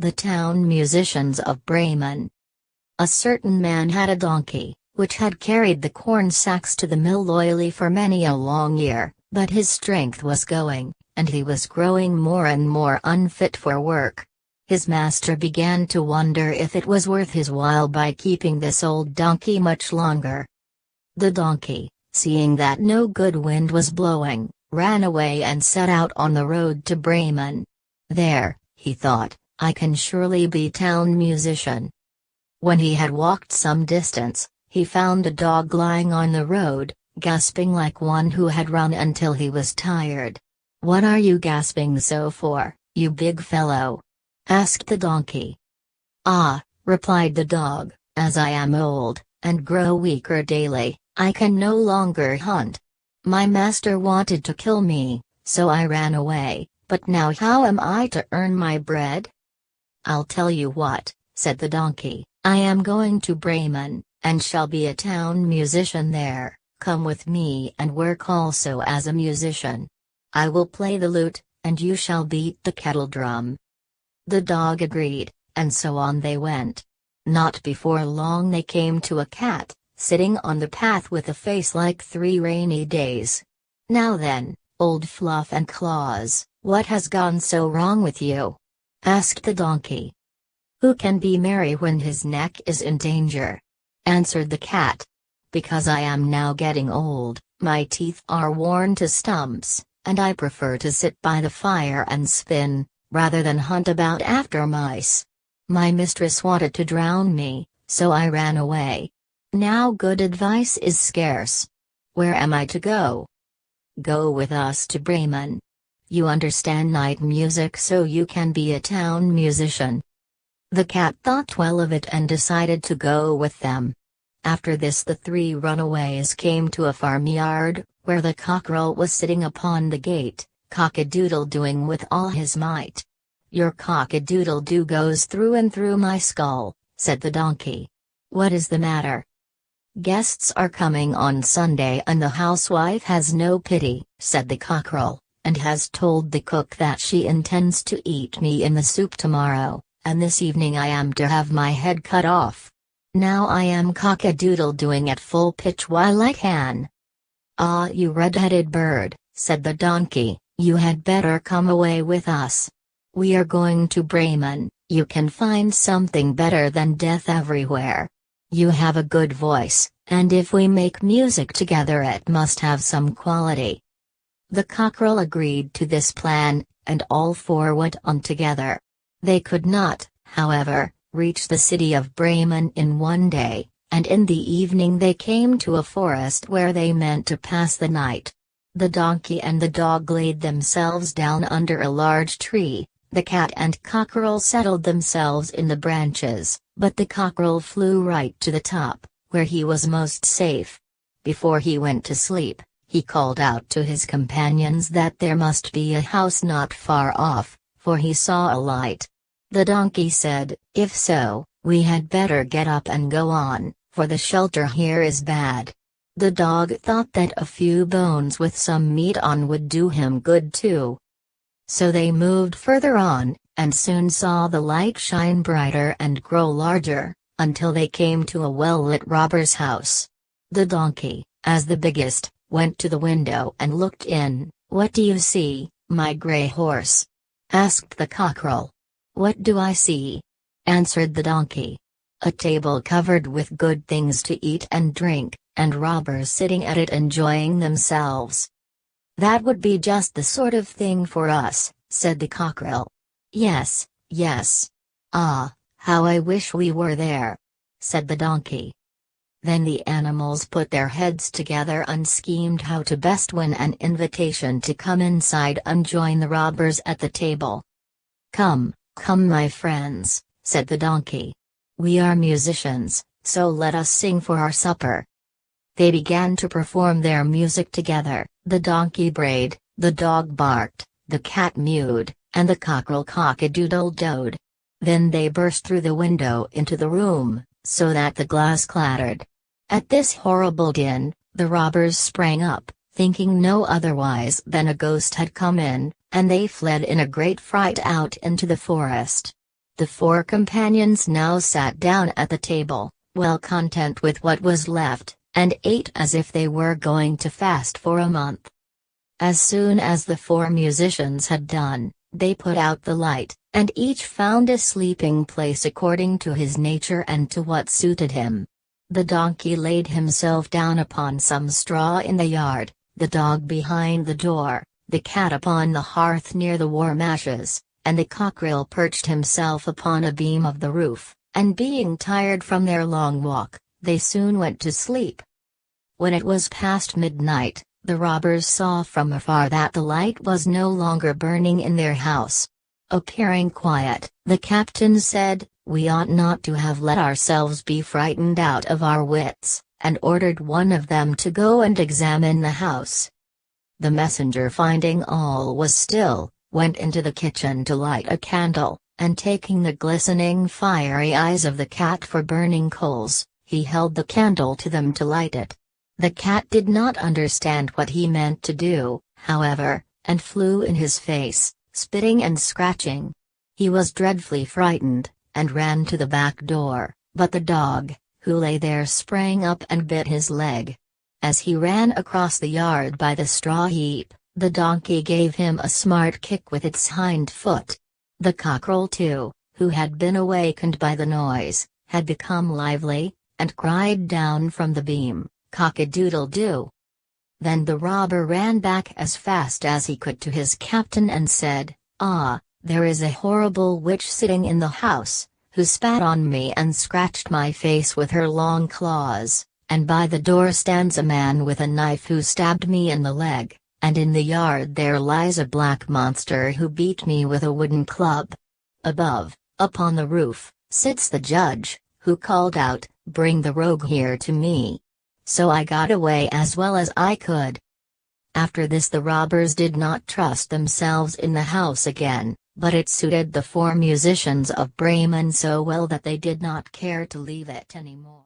The town musicians of Bremen. A certain man had a donkey, which had carried the corn sacks to the mill loyally for many a long year, but his strength was going, and he was growing more and more unfit for work. His master began to wonder if it was worth his while by keeping this old donkey much longer. The donkey, seeing that no good wind was blowing, ran away and set out on the road to Bremen. There, he thought, I can surely be town musician. When he had walked some distance, he found a dog lying on the road, gasping like one who had run until he was tired. "What are you gasping so for, you big fellow?" asked the donkey. "Ah," replied the dog, "as I am old, and grow weaker daily, I can no longer hunt. My master wanted to kill me, so I ran away, but now how am I to earn my bread?" "I'll tell you what," said the donkey, "I am going to Bremen, and shall be a town musician there. Come with me and work also as a musician. I will play the lute, and you shall beat the kettle drum." The dog agreed, and so on they went. Not before long they came to a cat, sitting on the path with a face like 3 rainy days. "Now then, old Fluff and Claus, what has gone so wrong with you?" asked the donkey. "Who can be merry when his neck is in danger?" answered the cat. "Because I am now getting old, my teeth are worn to stumps, and I prefer to sit by the fire and spin, rather than hunt about after mice. My mistress wanted to drown me, so I ran away. Now good advice is scarce. Where am I to go?" "Go with us to Bremen. You understand night music, so you can be a town musician." The cat thought well of it and decided to go with them. After this the 3 runaways came to a farmyard, where the cockerel was sitting upon the gate, cock-a-doodle-doing with all his might. "Your cock-a-doodle-doo goes through and through my skull," said the donkey. "What is the matter?" "Guests are coming on Sunday and the housewife has no pity," said the cockerel, "and has told the cook that she intends to eat me in the soup tomorrow, and this evening I am to have my head cut off. Now I am cock-a-doodle-doing at full pitch while I can." "Ah, you red-headed bird," said the donkey, "you had better come away with us. We are going to Bremen, you can find something better than death everywhere. You have a good voice, and if we make music together it must have some quality." The cockerel agreed to this plan, and all 4 went on together. They could not, however, reach the city of Bremen in one day, and in the evening they came to a forest where they meant to pass the night. The donkey and the dog laid themselves down under a large tree, the cat and cockerel settled themselves in the branches, but the cockerel flew right to the top, where he was most safe. Before he went to sleep, he called out to his companions that there must be a house not far off, for he saw a light. The donkey said, "If so, we had better get up and go on, for the shelter here is bad." The dog thought that a few bones with some meat on would do him good too. So they moved further on, and soon saw the light shine brighter and grow larger, until they came to a well-lit robber's house. The donkey, as the biggest, went to the window and looked in. "What do you see, my gray horse?" asked the cockerel. "What do I see?" answered the donkey. "A table covered with good things to eat and drink, and robbers sitting at it enjoying themselves." "That would be just the sort of thing for us," said the cockerel. "Yes, yes. Ah, how I wish we were there," said the donkey. Then the animals put their heads together and schemed how to best win an invitation to come inside and join the robbers at the table. "Come, come my friends," said the donkey. "We are musicians, so let us sing for our supper." They began to perform their music together. The donkey brayed, the dog barked, the cat mewed, and the cockerel cock-a-doodle-doed. Then they burst through the window into the room, so that the glass clattered. At this horrible din, the robbers sprang up, thinking no otherwise than a ghost had come in, and they fled in a great fright out into the forest. The four companions now sat down at the table, well content with what was left, and ate as if they were going to fast for a month. As soon as the four musicians had done, they put out the light, and each found a sleeping place according to his nature and to what suited him. The donkey laid himself down upon some straw in the yard, the dog behind the door, the cat upon the hearth near the warm ashes, and the cockerel perched himself upon a beam of the roof, and being tired from their long walk, they soon went to sleep. When it was past midnight, the robbers saw from afar that the light was no longer burning in their house. Appearing quiet, the captain said, "We ought not to have let ourselves be frightened out of our wits," and ordered one of them to go and examine the house. The messenger, finding all was still, went into the kitchen to light a candle, and taking the glistening fiery eyes of the cat for burning coals, he held the candle to them to light it. The cat did not understand what he meant to do, however, and flew in his face, spitting and scratching. He was dreadfully frightened, and ran to the back door, but the dog, who lay there, sprang up and bit his leg. As he ran across the yard by the straw heap, the donkey gave him a smart kick with its hind foot. The cockerel too, who had been awakened by the noise, had become lively, and cried down from the beam, "Cock-a-doodle-doo." Then the robber ran back as fast as he could to his captain and said, "Ah, there is a horrible witch sitting in the house, who spat on me and scratched my face with her long claws, and by the door stands a man with a knife who stabbed me in the leg. And in the yard there lies a black monster who beat me with a wooden club. Above, upon the roof, sits the judge, who called out, 'Bring the rogue here to me.' So I got away as well as I could." After this the robbers did not trust themselves in the house again, but it suited the four musicians of Bremen so well that they did not care to leave it anymore.